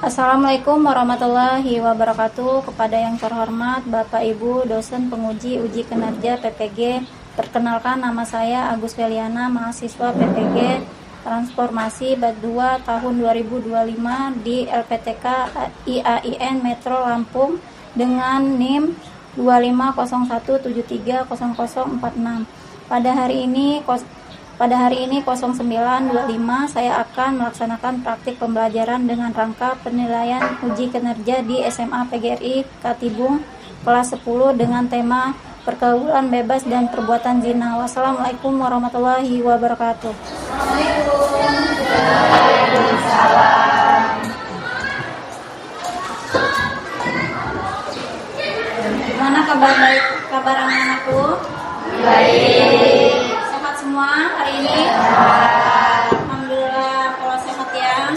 Assalamualaikum warahmatullahi wabarakatuh. Kepada yang terhormat Bapak Ibu dosen penguji uji kinerja PPG, perkenalkan nama saya Agus Feliana, mahasiswa PPG Transformasi Bat 2 tahun 2025 di LPTK IAIN Metro Lampung dengan NIM 2501730046. Pada hari ini 09.25 saya akan melaksanakan praktik pembelajaran dengan rangka penilaian uji kinerja di SMA PGRI Katibung kelas 10 dengan tema pergaulan bebas dan perbuatan zina. Wassalamualaikum warahmatullahi wabarakatuh. Gimana kabar anak-anakku? Baik. Sehat semua hari ini? Alhamdulillah kalau sehat ya.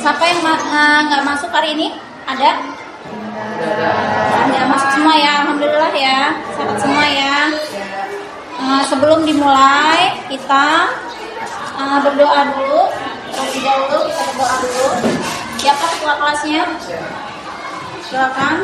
Siapa yang nggak masuk hari ini? Ada? Ada masuk semua ya. Alhamdulillah ya. Sehat semua ya. Sebelum dimulai kita berdoa dulu. Terlebih dahulu kita berdoa dulu. Siapa ketua kelasnya? Silakan.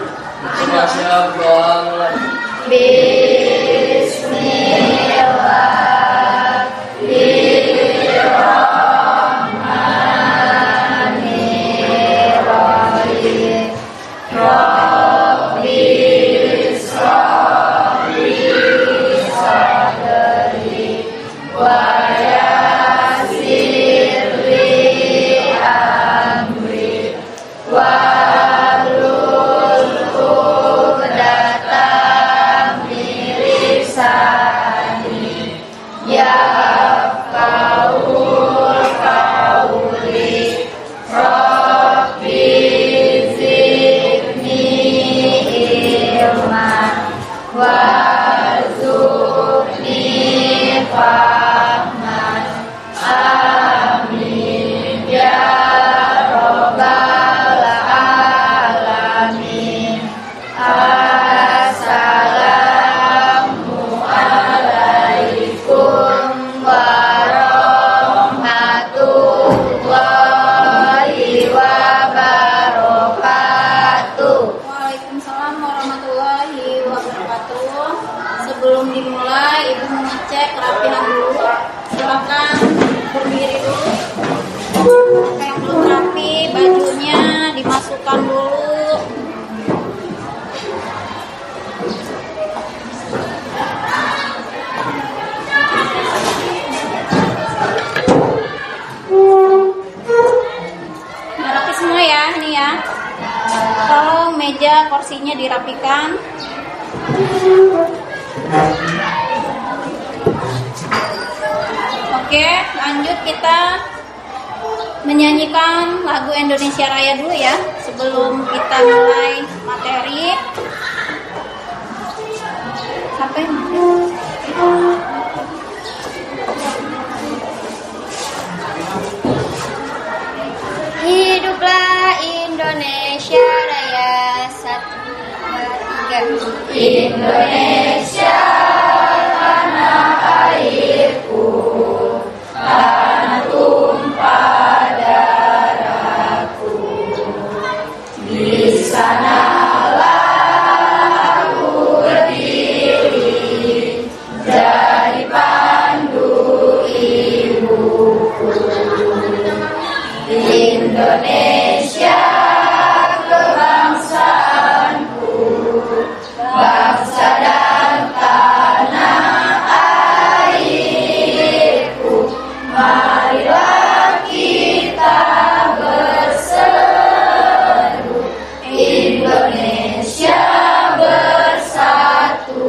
Sebelum dimulai, Ibu mengecek kerapihan dulu. Silakan berdiri dulu. Yang belum rapi, bajunya dimasukkan dulu. Udah rapi semua ya, ini ya. Tolong meja kursinya dirapikan. Oke, lanjut kita menyanyikan lagu Indonesia Raya dulu ya sebelum kita mulai materi. Sampai Hiduplah Indonesia Raya, 1, 2, 3. Indonesia tanah airku, tanah tumpah darahku. Di sanalah aku berdiri, jadi pandu ibuku. Indonesia kebangsaanku, bangsa dan tanah airku. Marilah kita berseru, Indonesia bersatu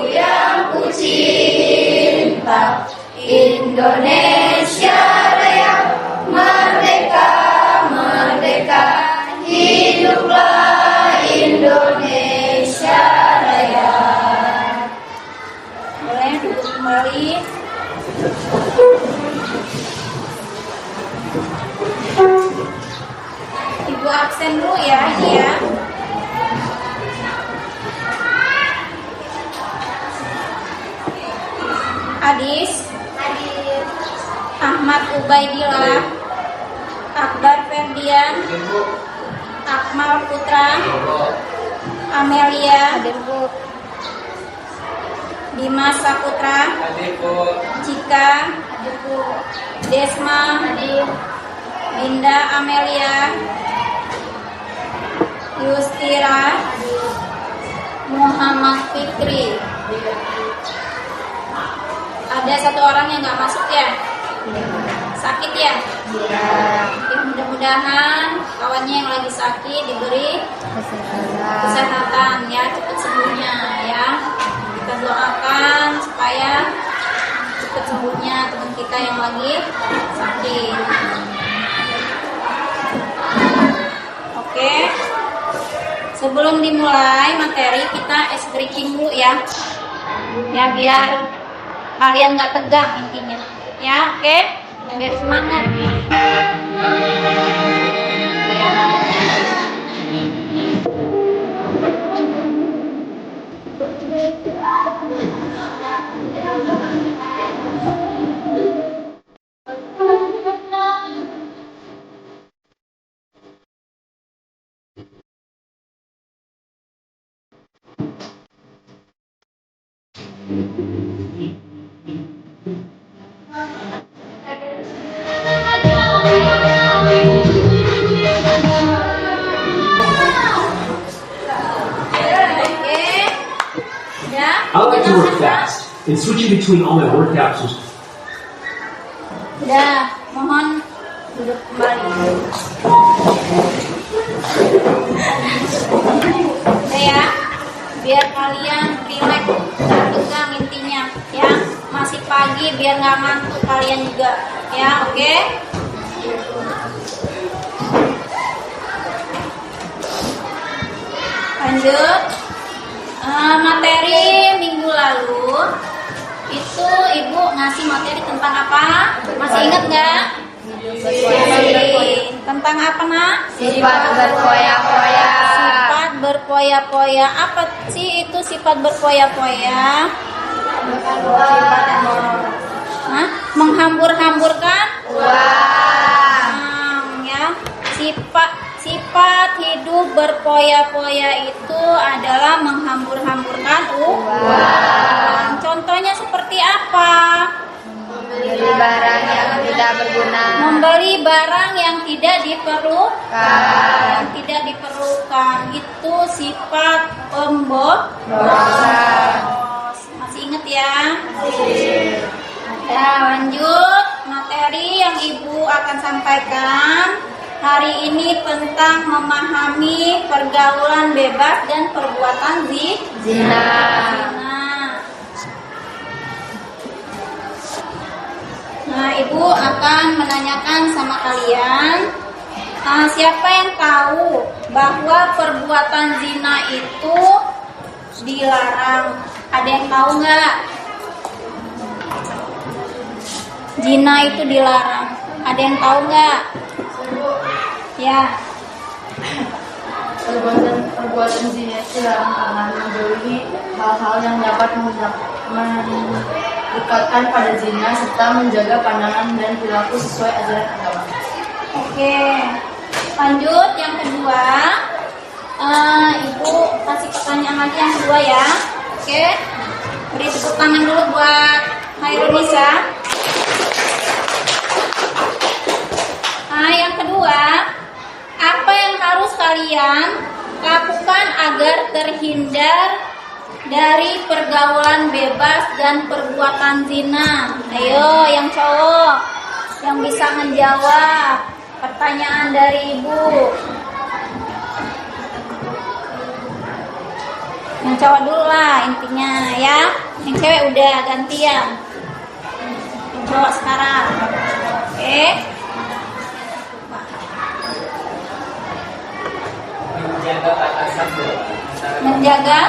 yang ku cinta. Indonesia Raya, merdeka, merdeka. Hiduplah Indonesia Raya. boleh duduk kembali. Ibu absen dulu ya ini ya. Adis. Ahmad Ubaidillah, Akbar Ferdian, Akmal Putra, Amelia, Dimas Saputra, Cika, Desma, Linda Amelia, Yustira, Muhammad Fikri. Ada satu orang yang nggak masuk ya? Sakit ya? Oke, mudah-mudahan kawannya yang lagi sakit diberi kesehatan ya, cepat sembuhnya ya. Kita doakan supaya cepat sembuhnya teman kita yang lagi sakit. Oke, sebelum dimulai materi kita ice breaking dulu ya. Ya biar kalian nggak tegang intinya. Ya oke, biar semangat. I like to work fast, and switching between all my workouts was Udah, mohon duduk kembali. Udah ya, biar kalian relax, nggak tegang intinya ya. Masih pagi biar nggak ngantuk kalian juga ya, oke? Lanjut. Materi minggu lalu itu ibu ngasih materi tentang apa? Masih ingat nggak? Tentang apa nak? Sifat berpoya-poya. Sifat berpoya-poya. Apa sih itu sifat berpoya-poya? Hah? Menghambur-hamburkan? Ya. Sifat hidup berpoya-poya itu adalah menghambur-hamburkan uang. Contohnya seperti apa? Membeli barang yang tidak berguna. Membeli barang yang tidak diperlukan. Itu sifat pemboros. Masih ingat ya? Ya, lanjut materi yang ibu akan sampaikan hari ini tentang memahami pergaulan bebas dan perbuatan zina. Nah, ibu akan menanyakan sama kalian, siapa yang tahu bahwa perbuatan zina itu dilarang? Ada yang tahu nggak? Zina itu dilarang. Ada yang tahu nggak? Ya. Perbuatan zina itu dilarang karena menjauhi hal-hal yang dapat mendekatkan pada zina serta menjaga pandangan dan perilaku sesuai ajaran agama. Oke, lanjut yang kedua. Ibu kasih pertanyaan lagi yang kedua ya. Oke, beri tepuk tangan dulu buat Hairunisa. Yang kedua, apa yang harus kalian lakukan agar terhindar dari pergaulan bebas dan perbuatan zina? Ayo, yang cowok yang bisa menjawab pertanyaan dari ibu. Yang cowok dulu lah intinya ya. Yang cewek udah gantian. Yang cowok sekarang. Oke. Menjaga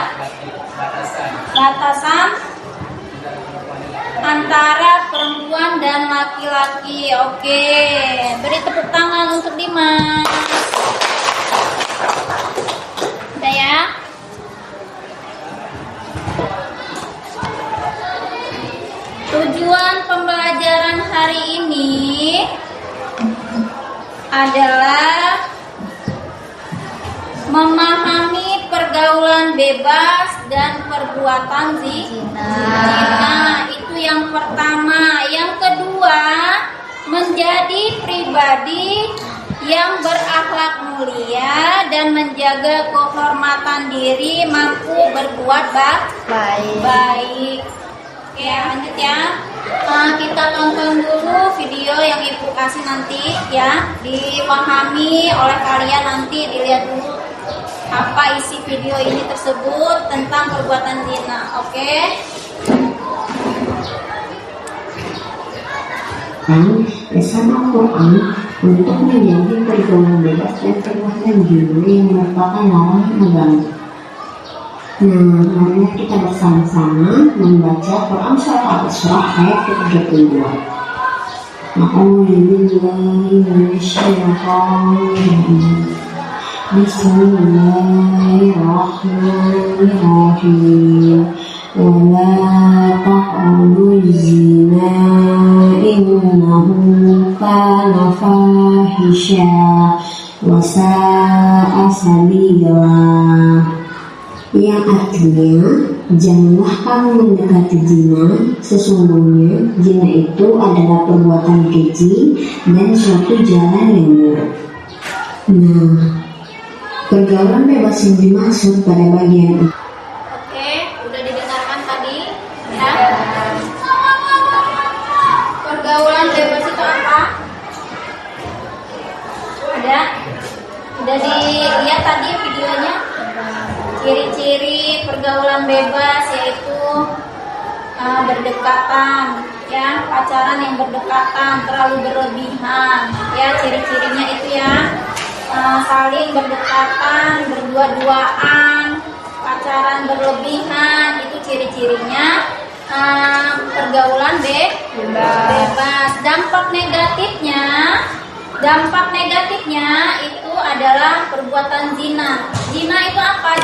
batasan antara perempuan dan laki-laki. Oke, beri tepuk tangan untuk Dimas. Udah ya. Tujuan pembelajaran pertemuan hari ini adalah memahami pergaulan bebas dan perbuatan zina. Itu yang pertama. Yang kedua, menjadi pribadi yang berakhlak mulia dan menjaga kehormatan diri, mampu berbuat baik. Oke, lanjut ya. Kita tonton dulu video yang ibu kasih nanti ya, dipahami oleh kalian, nanti dilihat dulu apa isi video ini tersebut tentang perbuatan zina. Oke? Bersama Quran untuk menjadi pergaulan bebas dan perbuatan zina yang merupakan larangan agama. Nah, marilah kita bersama-sama membaca Quran Surah Al-Isra ayat ke-32. A'udzubillahi minasyaitonir Bismillahirrahmanirrahim. Wa la taqrabuz zina innahu kana fahisha wa sa'a sabila. Yang artinya, janganlah kamu mendekati zina, sesungguhnya zina itu adalah perbuatan keji dan suatu jalan yang buruk. Nah, pergaulan bebas yang dimaksud pada bagian ini. Oke, udah didengarkan tadi ya. Pergaulan bebas itu apa? Udah dilihat tadi videonya. Ciri-ciri pergaulan bebas yaitu berdekatan, ya, pacaran yang berdekatan, terlalu berlebihan, ya, ciri-cirinya itu ya, saling berdekatan, berdua-duaan, pacaran berlebihan, itu ciri-cirinya pergaulan bebas. Dampak negatifnya itu adalah perbuatan zina. Zina itu apa?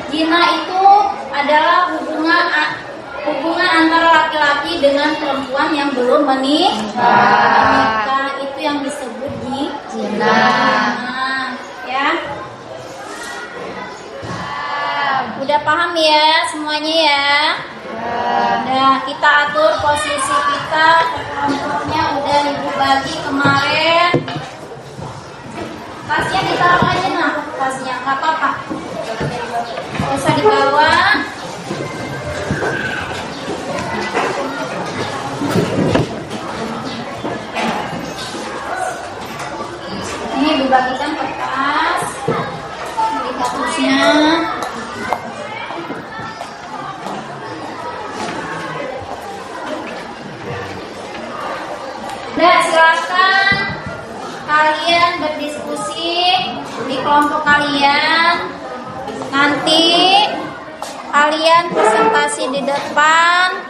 Zina itu adalah hubungan antara laki-laki dengan perempuan yang belum menikah. Itu yang disebut zina. Ya. Udah paham ya semuanya ya? Nah, kita atur posisi kita, kelompoknya udah ibu bagi kemarin. Tasnya ditaruh aja, nah, tasnya nggak apa-apa, nggak usah dibawa. Ini dibagikan ke tas, lihat tasnya. Nah, silakan kalian berdiskusi di kelompok kalian. Nanti kalian presentasi di depan.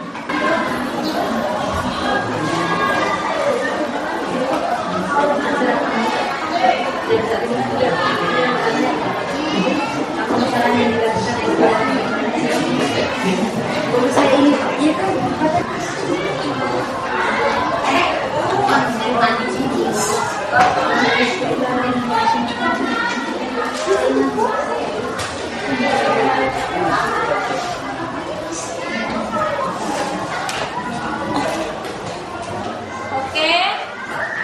Oke,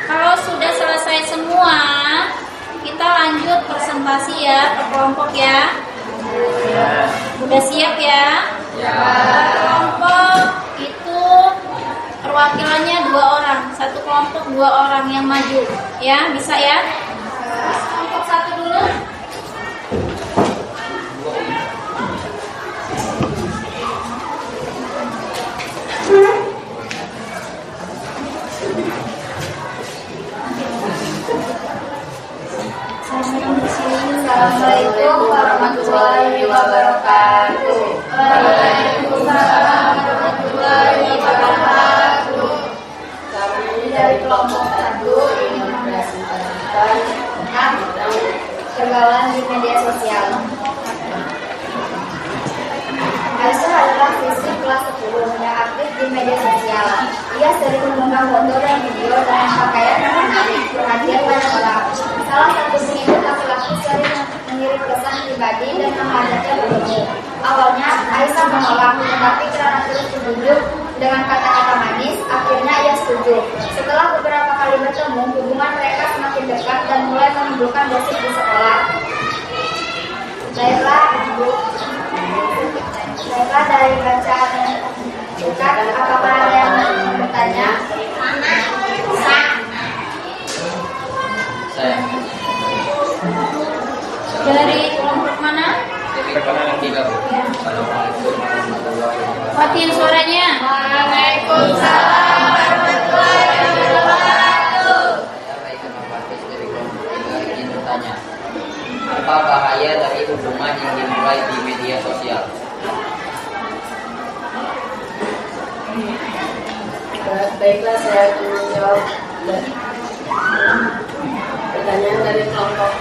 kalau sudah selesai semua, kita lanjut presentasi ya ke kelompok ya. Udah siap ya? Kelompok itu perwakilannya 2 orang, satu kelompok 2 orang yang maju, ya, bisa ya? Kelompok 1 dulu. Assalamualaikum warahmatullahi wabarakatuh. Waalaikumsalam warahmatullahi wabarakatuh. Kami dari kelompok 1 ingin mempresentasikan Ia sering mengunggah foto dan video dengan pakaian yang menarik perhatian banyak orang. Salah satu pengikut laki-laki sering mengirim pesan pribadi dan mengajaknya bertemu. Awalnya Aisyah menolak, tetapi karena terus dibujuk dengan kata-kata manis, akhirnya ia setuju. Setelah beberapa kali bertemu, hubungan mereka semakin dekat dan mulai menimbulkan gosip di sekolah. Baiklah dari bacaan singkat, apakah ada yang bertanya? Saya. Dari kelompok mana? Perkenalan tiga, Bu. Assalamualaikum warahmatullahi wabarakatuh. Matiin suaranya. Waalaikumsalam warahmatullahi wabarakatuh. Saya Raika Nurbatis dari kelompok tiga ingin bertanya, apa bahaya dari hubungan yang dimulai di media sosial? Baiklah, saya akan menjawab pertanyaan dari kelompok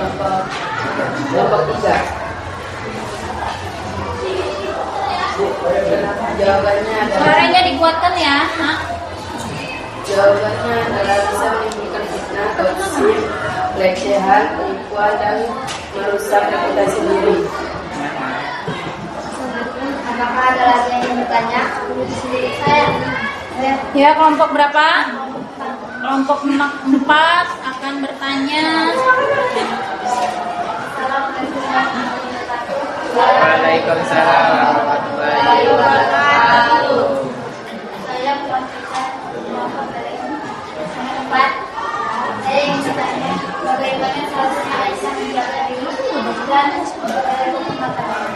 3. Jawabannya adalah Suaranya dikuatkan ya. Hah? Jawabannya adalah bisa menimbulkan fitnah, gosip, pelecehan, penipuan, dan merusak reputasi diri. Apakah ada lagi yang ingin bertanya? Saya. Ya, kelompok berapa? Kelompok 4 akan bertanya. Waalaikumsalam warahmatullahi wabarakatuh. Saya kelompok 4. Saya ingin bertanya, bagaimana seharusnya Aisyah menjaga diri dan kehormatan?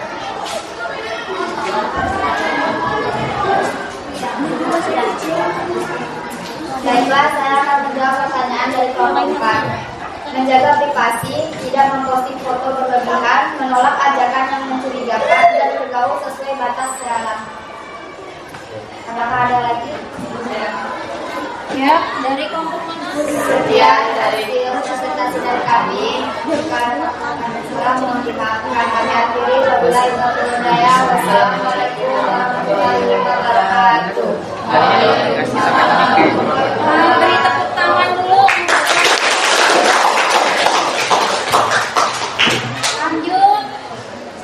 Baiklah, saya akan menjawab pertanyaan dari kelompok 4. Menjaga privasi, tidak memposting foto berlebihan, menolak ajakan yang mencurigakan, dan bergaul sesuai batas syarat. Apakah ada lagi? Ya, dari kelompok mana? Sekian dari presentasi dari kami. Bukan salah, mohon dimaafkan. Kami akhiri. Wabillahi taufiq wal hidayah. Wassalamualaikum warahmatullahi wabarakatuh. Beri tepuk tangan dulu. Lanjut.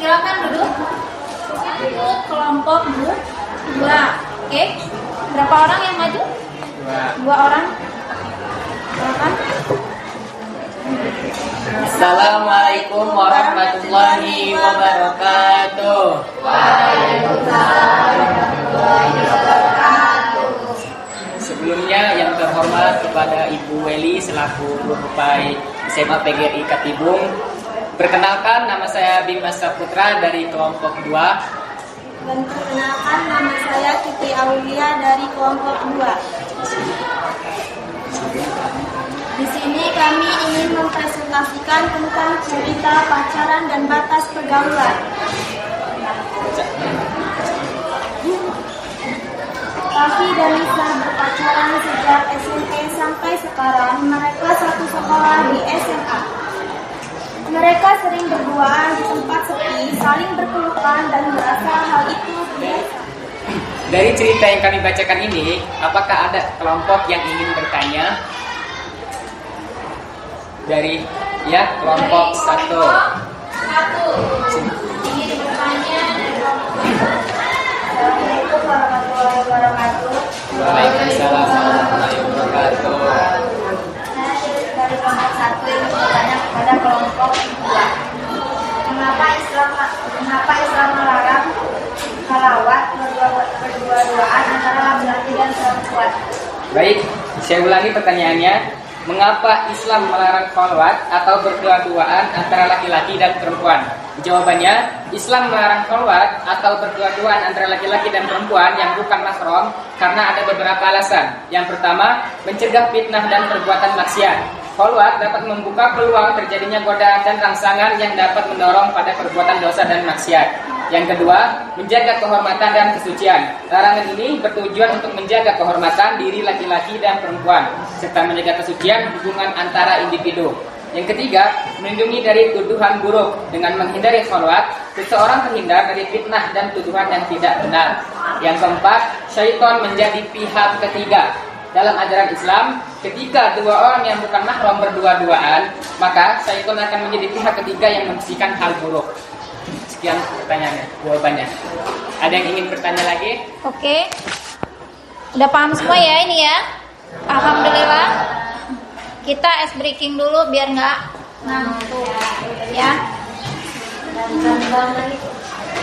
Silakan duduk. Lanjut kelompok 2. Oke. Berapa orang yang maju? 2 orang. Silakan. Assalamualaikum warahmatullahi wabarakatuh. Sebelumnya yang terhormat kepada Ibu Weli selaku Guru Pai SMA PGRI Katibung. Perkenalkan, nama saya Bima Saputra dari kelompok 2. Dan perkenalkan, nama saya Kiki Aulia dari kelompok 2. Di sini kami ingin mempresentasikan tentang cerita pacaran dan batas pergaulan. Raffi dan Lisa berpacaran sejak SMP sampai sekarang. Mereka satu sekolah di SMA. Mereka sering berduaan di tempat sepi, saling berpelukan dan merasa hal itu biasa. Dari cerita yang kami bacakan ini, apakah ada kelompok yang ingin bertanya? Dari kelompok 1. Ingin bertanya dari kelompok 1. Assalamualaikum warahmatullahi wabarakatuh. Waalaikumsalam warahmatullahi wabarakatuh. Saya dari kelompok 1 ingin bertanya kepada kelompok 2. Mengapa Islam melarang salawat berdua-duaan antara laki-laki dan perempuan? Baik, saya ulangi pertanyaannya. Mengapa Islam melarang kholwat atau berdua-duaan antara laki-laki dan perempuan? Jawabannya, Islam melarang kholwat atau berdua-duaan antara laki-laki dan perempuan yang bukan mahram karena ada beberapa alasan. Yang pertama, mencegah fitnah dan perbuatan maksiat. Kholwat dapat membuka peluang terjadinya godaan dan rangsangan yang dapat mendorong pada perbuatan dosa dan maksiat. Yang kedua, menjaga kehormatan dan kesucian. Larangan ini bertujuan untuk menjaga kehormatan diri laki-laki dan perempuan, serta menjaga kesucian hubungan antara individu. Yang ketiga, melindungi dari tuduhan buruk. Dengan menghindari kholwat, seseorang terhindar dari fitnah dan tuduhan yang tidak benar. Yang keempat, syaitan menjadi pihak ketiga. Dalam ajaran Islam, ketika dua orang yang bukan mahram berdua-duaan, maka syaitan akan menjadi pihak ketiga yang membisikkan hal buruk. Sekian pertanyaannya, jawabannya. Ada yang ingin bertanya lagi? Oke. Udah paham semua ya ini ya? Alhamdulillah. Kita ice breaking dulu biar nggak ngantuk ya.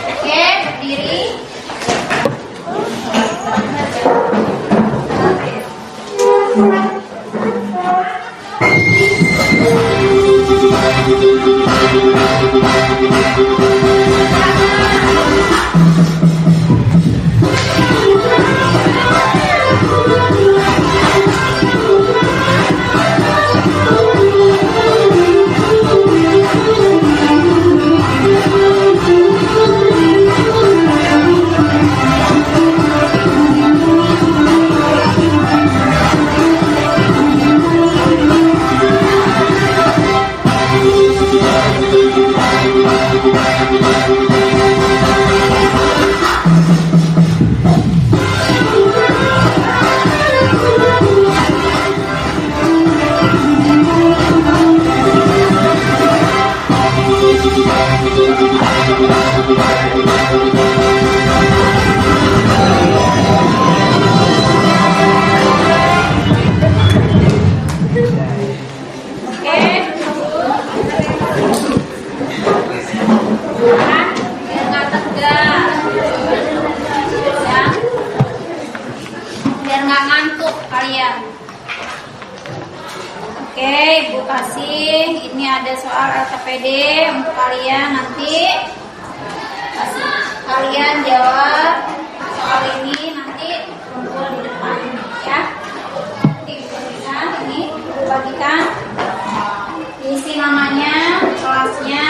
Oke, berdiri. Biar nggak ngantuk kalian. Oke, Ibu kasih. Ini ada soal LKPD untuk kalian nanti. Kasih kalian jawab soal ini nanti kumpul di depan ya. Nanti Ibu bagikan ini, Ibu bagikan. Isi namanya, kelasnya.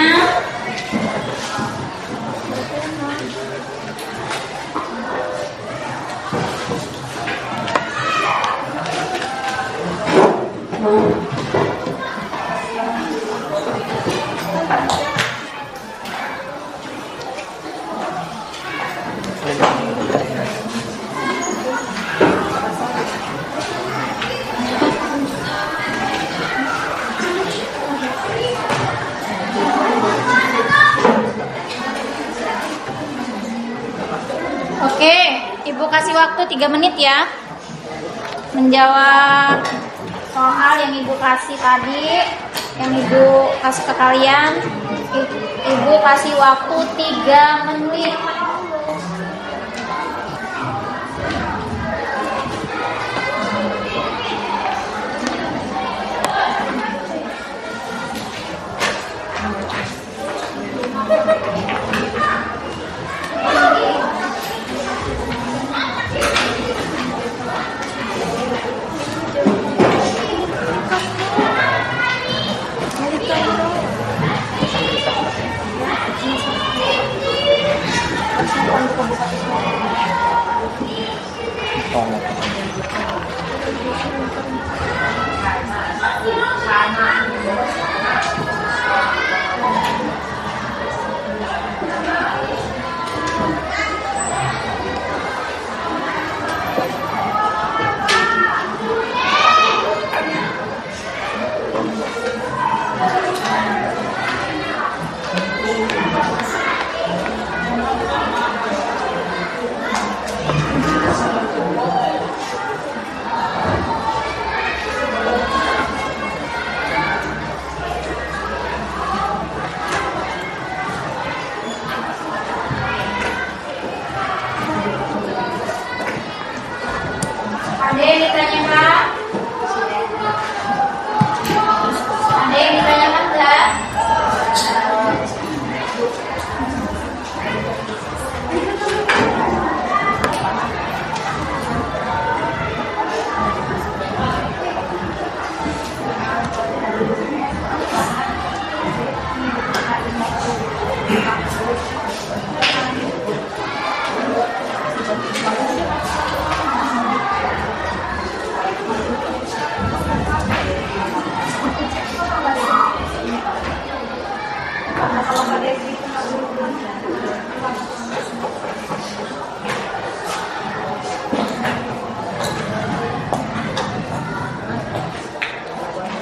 Oke, Ibu kasih waktu 3 menit ya menjawab soal yang Ibu kasih tadi, yang Ibu kasih ke kalian. Ibu kasih waktu 3 menit.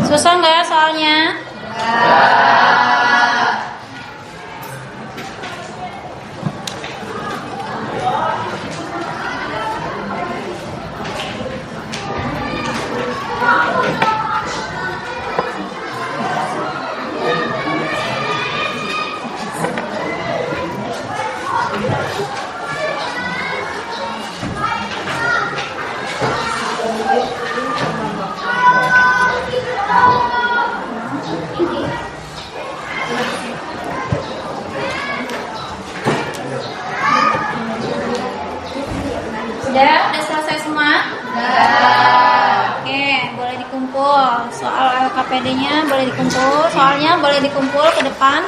Susah nggak soalnya? Udah selesai semua? Oke, boleh dikumpul. Soal LKPD-nya boleh dikumpul, soalnya boleh dikumpul ke depan.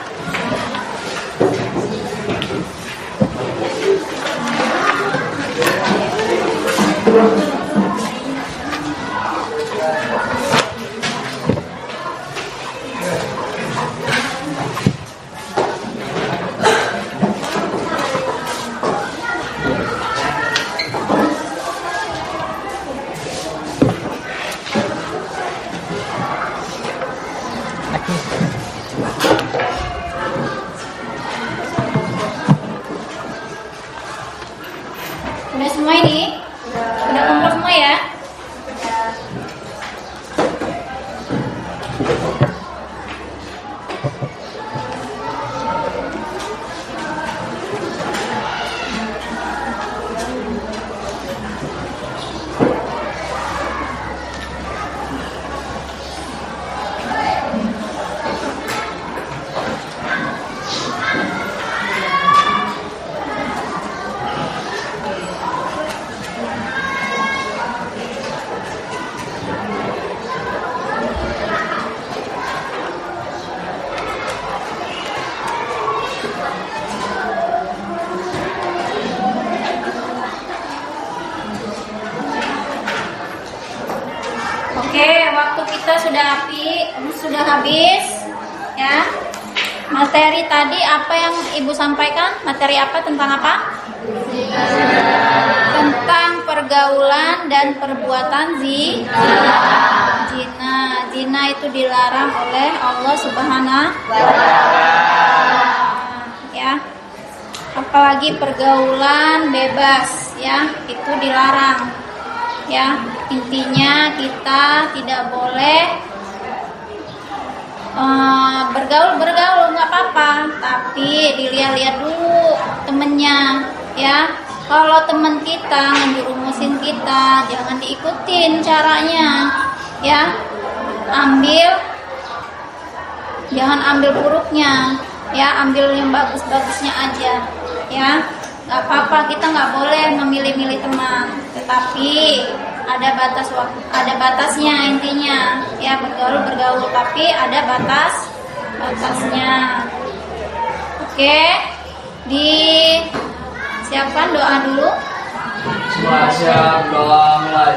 Udah semua ini? Udah kumpul semua ya? Oke, waktu kita sudah habis ya. Materi tadi apa yang Ibu sampaikan? Materi apa, tentang apa? Tentang pergaulan dan perbuatan zina. Zina itu dilarang oleh Allah Subhanahu wa Ta'ala. Ya. Apalagi pergaulan bebas ya, itu dilarang. Ya, intinya kita tidak boleh bergaul nggak apa-apa, tapi dilihat-lihat dulu temennya ya. Kalau temen kita ngerumusin kita, jangan diikutin caranya ya. Jangan ambil buruknya ya, ambil yang bagus-bagusnya aja ya. Gak apa-apa, kita nggak boleh memilih-milih teman, tetapi ada batasnya intinya ya. Bergaul tapi ada batasnya. Oke, disiapkan doa dulu. Semua siap, doa mulai.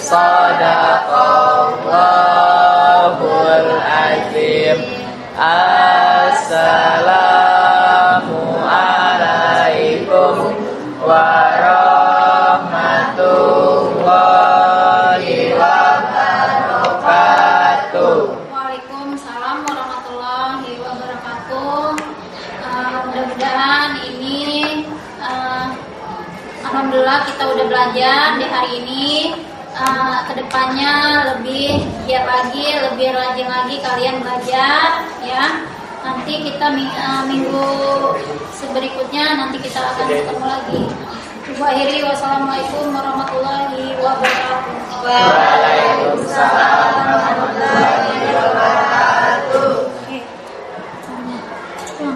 Sadaqallahul azim. Assalamu alaikum warahmatullahi wabarakatuh. Waalaikumsalam warahmatullahi wabarakatuh. Mudah-mudahan ini alhamdulillah kita udah belajar di hari ini. Kedepannya lebih giat lagi, lebih rajin lagi kalian belajar ya. Nanti kita minggu berikutnya nanti kita akan ketemu lagi. Wassalamualaikum warahmatullahi wabarakatuh. Waalaikumsalam.